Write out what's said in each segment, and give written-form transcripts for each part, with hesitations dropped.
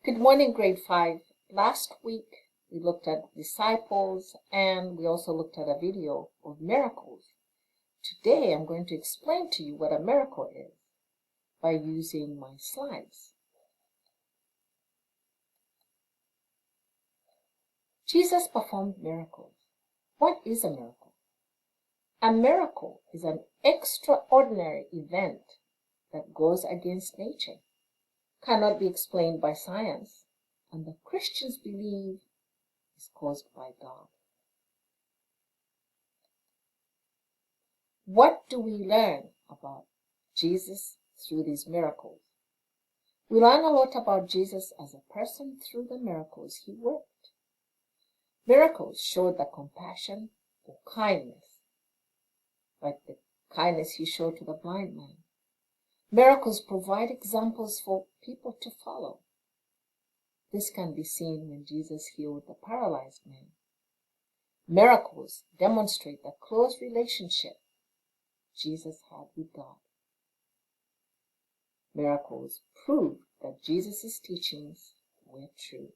Good morning, grade 5. Last week we looked at disciples and we also looked at a video of miracles. Today I'm going to explain to you what a miracle is by using my slides. Jesus performed miracles. What is a miracle? A miracle is an extraordinary event that goes against nature, cannot be explained by science, and the Christians believe is caused by God. What do we learn about Jesus through these miracles? We learn a lot about Jesus as a person through the miracles he worked. Miracles showed the compassion or kindness, like the kindness he showed to the blind man. Miracles provide examples for people to follow. This can be seen when Jesus healed the paralyzed man. Miracles demonstrate the close relationship Jesus had with God. Miracles prove that Jesus' teachings were true.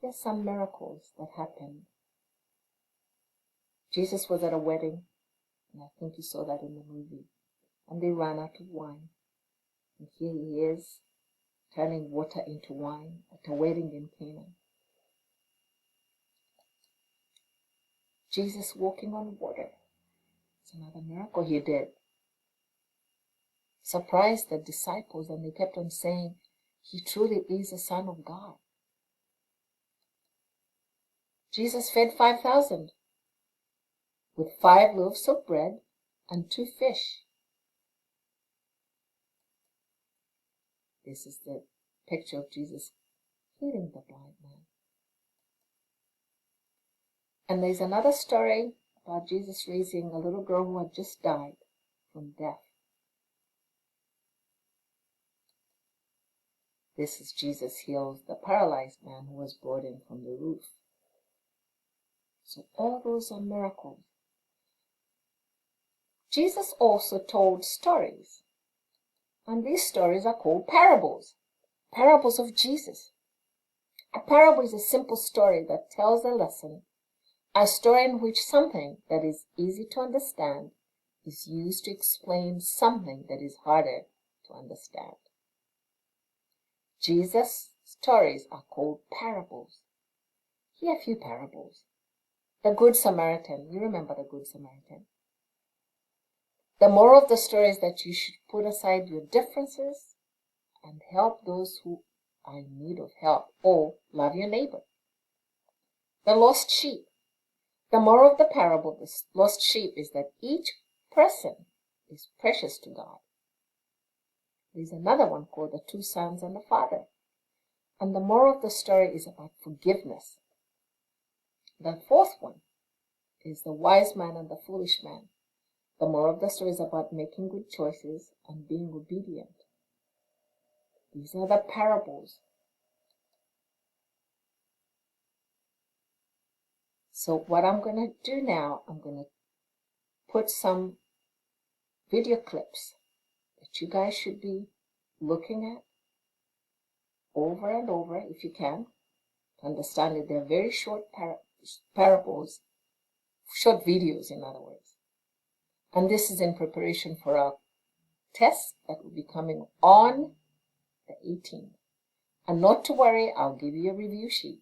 Here are some miracles that happened. Jesus was at a wedding, and I think you saw that in the movie, and they ran out of wine. And here he is, turning water into wine at a wedding in Cana. Jesus walking on water. It's another miracle he did. Surprised the disciples, and they kept on saying, he truly is the Son of God. Jesus fed 5,000 with 5 loaves of bread and 2 fish. This is the picture of Jesus healing the blind man. And there's another story about Jesus raising a little girl who had just died from death. This is Jesus heals the paralyzed man who was brought in from the roof. So all those are miracles. Jesus also told stories. And these stories are called parables. Parables of Jesus. A parable is a simple story that tells a lesson. A story in which something that is easy to understand is used to explain something that is harder to understand. Jesus' stories are called parables. Here are a few parables. The Good Samaritan. You remember the Good Samaritan. The moral of the story is that you should put aside your differences and help those who are in need of help, or love your neighbor. The Lost Sheep. The moral of the parable of the lost sheep is that each person is precious to God. There's another one called the 2 sons and the father. And the moral of the story is about forgiveness. The 4th one is the wise man and the foolish man. The moral of the story is about making good choices and being obedient. These are the parables. So what I'm going to do now, I'm going to put some video clips that you guys should be looking at over and over if you can to understand it. They're very short parables, short videos in other words. And this is in preparation for our test that will be coming on the 18th. And not to worry, I'll give you a review sheet.